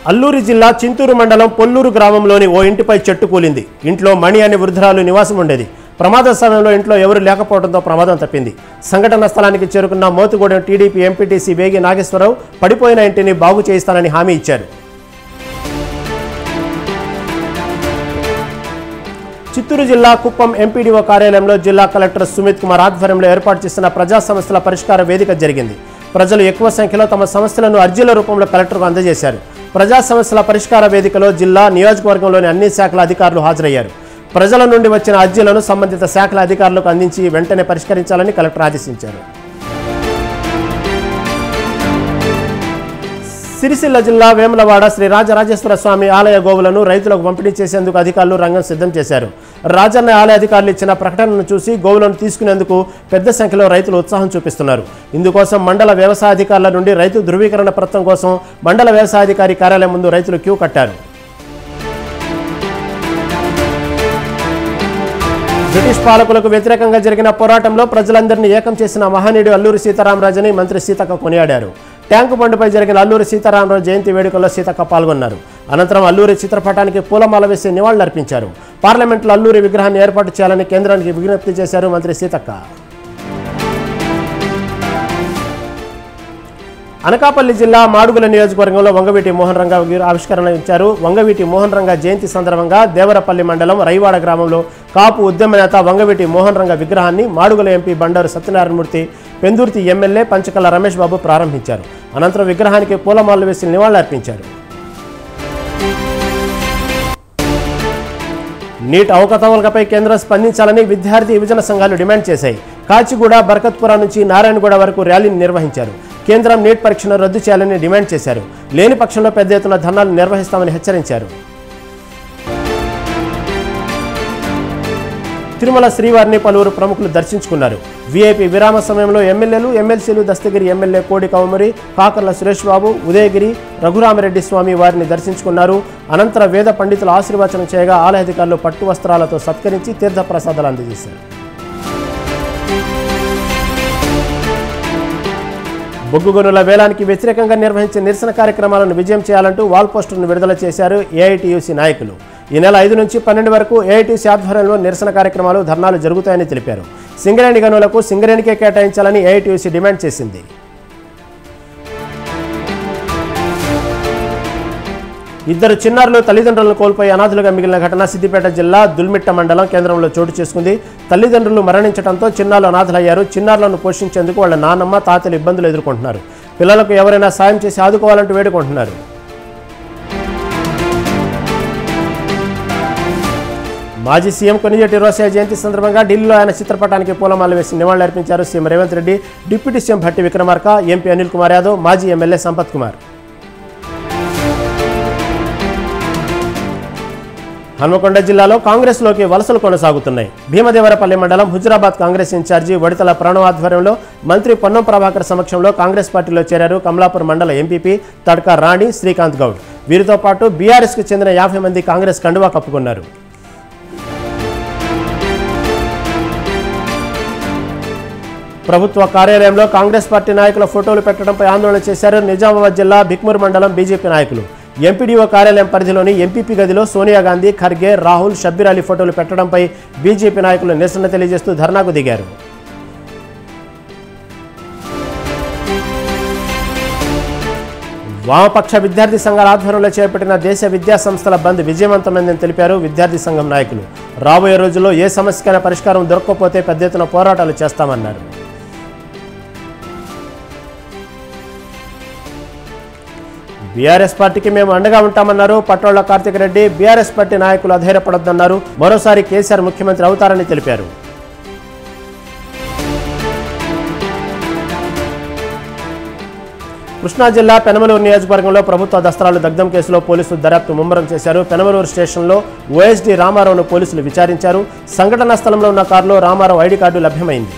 అల్లూరి జిల్లా చింతూరు మండలం పొల్లూరు గ్రామంలోని ఓ ఇంటిపై చెట్టు కూలింది. ఇంట్లో మణి అనే వృద్ధురాలు నివాసం ఉండేది. ప్రమాద సమయంలో ఇంట్లో ఎవరు లేకపోవడంతో ప్రమాదం తప్పింది. సంఘటన స్థలానికి చేరుకున్న మోతుగూడెం టీడీపీ ఎంపీటీసీ వేగి నాగేశ్వరరావు పడిపోయిన ఇంటిని బాగు చేయిస్తానని హామీ ఇచ్చారు. చిత్తూరు జిల్లా కుప్పం ఎంపీడీఓ కార్యాలయంలో జిల్లా కలెక్టర్ సుమిత్ కుమార్ ఆధ్వర్యంలో ఏర్పాటు చేసిన ప్రజా సమస్యల పరిష్కార వేదిక జరిగింది. ప్రజలు ఎక్కువ సంఖ్యలో తమ సమస్యలను అర్జీల రూపంలో కలెక్టర్కు అందజేశారు. ప్రజా సమస్యల పరిష్కార వేదికలో జిల్లా నియోజకవర్గంలోని అన్ని శాఖల అధికారులు హాజరయ్యారు. ప్రజల నుండి వచ్చిన అర్జీలను సంబంధిత శాఖల అధికారులకు అందించి వెంటనే పరిష్కరించాలని కలెక్టర్ ఆదేశించారు. సిరిసిల్ల జిల్లా వేములవాడ శ్రీ రాజరాజేశ్వర స్వామి ఆలయ గోవులను రైతులకు పంపిణీ చేసేందుకు అధికారులు రంగం సిద్ధం చేశారు. రాజన్న ఆలయ అధికారులు ఇచ్చిన ప్రకటనను చూసి గోవులను తీసుకునేందుకు పెద్ద సంఖ్యలో రైతులు ఉత్సాహం చూపిస్తున్నారు. ఇందుకోసం మండల వ్యవసాయ అధికారుల నుండి రైతు ధృవీకరణ పత్రం కోసం మండల వ్యవసాయాధికారి కార్యాలయం ముందు రైతులు క్యూ కట్టారు. బ్రిటిష్ పాలకులకు వ్యతిరేకంగా జరిగిన పోరాటంలో ప్రజలందరినీ ఏకం చేసిన మహనీయుడు అల్లూరి సీతారామరాజుని మంత్రి సీతక్క కొనియాడారు. ట్యాంకు బండుపై జరిగిన అల్లూరి సీతారామరాజు జయంతి వేడుకల్లో సీతక్క పాల్గొన్నారు. అనంతరం అల్లూరి చిత్రపటానికి పూలమాల వేసి నివాళులర్పించారు. పార్లమెంట్లో అల్లూరి విగ్రహాన్ని ఏర్పాటు చేయాలని కేంద్రానికి విజ్ఞప్తి చేశారు మంత్రి సీతక్క. అనకాపల్లి జిల్లా మాడుగుల నియోజకవర్గంలో వంగవీటి మోహన్ రంగా ఆవిష్కరణ ఇచ్చారు. వంగవీటి మోహన్ రంగా జయంతి సందర్భంగా దేవరపల్లి మండలం రైవాడ గ్రామంలో కాపు ఉద్యమ నేత వంగవీటి మోహన్ రంగా విగ్రహాన్ని మాడుగుల ఎంపీ బండారు సత్యనారాయణమూర్తి, పెందుర్తి ఎమ్మెల్యే పంచకల్ల రమేష్ బాబు ప్రారంభించారు. అనంతరం విగ్రహానికి పూలమాలలు వేసి నివాళులర్పించారు. నీట్ అవకతవకలపై కేంద్రం స్పందించాలని విద్యార్థి యువజన సంఘాలు డిమాండ్ చేశాయి. కాచిగూడ, బర్కత్పుర నుంచి నారాయణగూడ వరకు ర్యాలీని నిర్వహించారు. కేంద్రం నీట్ పరీక్షను రద్దు చేయాలని డిమాండ్ చేశారు. లేని పక్షంలో పెద్ద ఎత్తున ధర్నాలు నిర్వహిస్తామని హెచ్చరించారు. తిరుమల శ్రీవారిని పలువురు ప్రముఖులు దర్శించుకున్నారు. వీఐపీ విరామ సమయంలో ఎమ్మెల్యేలు, ఎమ్మెల్సీలు దస్తగిరి ఎమ్మెల్యే కోడి కౌమరి, కాకర్ల సురేష్ బాబు, ఉదయగిరి, రఘురామిరెడ్డి స్వామి వారిని దర్శించుకున్నారు. అనంతరం వేద పండితులు ఆశీర్వచనం చేయగా ఆలయ అధికారులు పట్టు వస్త్రాలతో సత్కరించి తీర్థప్రసాదాలు అందజేశారు. బొగ్గు గనుల వేలానికి వ్యతిరేకంగా నిర్వహించే నిరసన కార్యక్రమాలను విజయం చేయాలంటూ వాల్ పోస్టర్ను విడుదల చేశారు ఏఐటీయూసీ నాయకులు. ఈ నెల 5 నుంచి 12 వరకు ఏఐటీయూసీ ఆధ్వర్యంలో నిరసన కార్యక్రమాలు, ధర్నాలు జరుగుతాయని తెలిపారు. సింగరేణి గనులకు సింగరేణికే కేటాయించాలని ఏఐటీయూసీ డిమాండ్ చేసింది. ఇద్దరు చిన్నారులు తల్లిదండ్రులను కోల్పోయి అనాథులుగా మిగిలిన ఘటన సిద్దిపేట జిల్లా దుల్మిట్ట మండలం కేంద్రంలో చోటు చేసుకుంది. తల్లిదండ్రులు మరణించడంతో చిన్నారులు అనాథలయ్యారు. చిన్నారులను పోషించేందుకు వాళ్ళ నాన్నమ్మ, తాతలు ఇబ్బందులు ఎదుర్కొంటున్నారు. పిల్లలకు ఎవరైనా సాయం చేసి ఆదుకోవాలంటూ వేడుకుంటున్నారు. మాజీ సీఎం కొనిజేటి రోసయ్య జయంతి సందర్భంగా ఢిల్లీలో ఆయన చిత్రపటానికి పూలమాల వేసి నివాళులర్పించారు CM Revanth Reddy, deputy CM Bhatti Vikramarka, MP Anil Kumar Yadav, మాజీ ఎమ్మెల్యే సంపత్ కుమార్. హన్మకొండ జిల్లాలో కాంగ్రెస్లోకి వలసలు కొనసాగుతున్నాయి. భీమదేవరపల్లి మండలం హుజురాబాద్ కాంగ్రెస్ ఇన్ఛార్జి వడితల ప్రణవ్ ఆధ్వర్యంలో మంత్రి పొన్నం ప్రభాకర్ సమక్షంలో కాంగ్రెస్ పార్టీలో చేరారు కమలాపూర్ మండల ఎంపీపీ తడ్కా రాణి, శ్రీకాంత్ గౌడ్. వీరితో పాటు బీఆర్ఎస్కు చెందిన 50 మంది కాంగ్రెస్ కండువా కప్పుకున్నారు. ప్రభుత్వ కార్యాలయంలో కాంగ్రెస్ పార్టీ నాయకుల ఫోటోలు పెట్టడంపై ఆందోళన చేశారు నిజామాబాద్ జిల్లా బిక్మూర్ మండలం బీజేపీ నాయకులు. ఎంపీడీఓ కార్యాలయం పరిధిలోని ఎంపీపీ గదిలో సోనియా గాంధీ, ఖర్గే, రాహుల్, షబ్బీర్ అలీ ఫోటోలు పెట్టడంపై బీజేపీ నాయకులు నిరసన తెలియజేస్తూ ధర్నాకు దిగారు. వామపక్ష విద్యార్థి సంఘాల ఆధ్వర్యంలో చేపట్టిన దేశ విద్యా సంస్థల బంద్ విజయవంతమైందని తెలిపారు విద్యార్థి సంఘం నాయకులు. రాబోయే రోజుల్లో ఏ సమస్యకైనా పరిష్కారం దొరకకపోతే పెద్ద ఎత్తున పోరాటాలు చేస్తామన్నారు. బీఆర్ఎస్ పార్టీకి మేము అండగా ఉంటామన్నారు పట్టోళ్ల కార్తిక్ రెడ్డి. బీఆర్ఎస్ పార్టీ నాయకులు అధైర్యపడొద్దన్నారు. మరోసారి కేసీఆర్ ముఖ్యమంత్రి అవుతారని తెలిపారు. కృష్ణా జిల్లా పెనమలూరు నియోజకవర్గంలో ప్రభుత్వ దస్త్రాలు దగ్ధం కేసులో పోలీసులు దర్యాప్తు ముమ్మరం చేశారు. పెనమలూరు స్టేషన్లో ఓఎస్డీ రామారావును పోలీసులు విచారించారు. సంఘటనా స్థలంలో ఉన్న కారులో రామారావు ఐడి కార్డు లభ్యమైంది.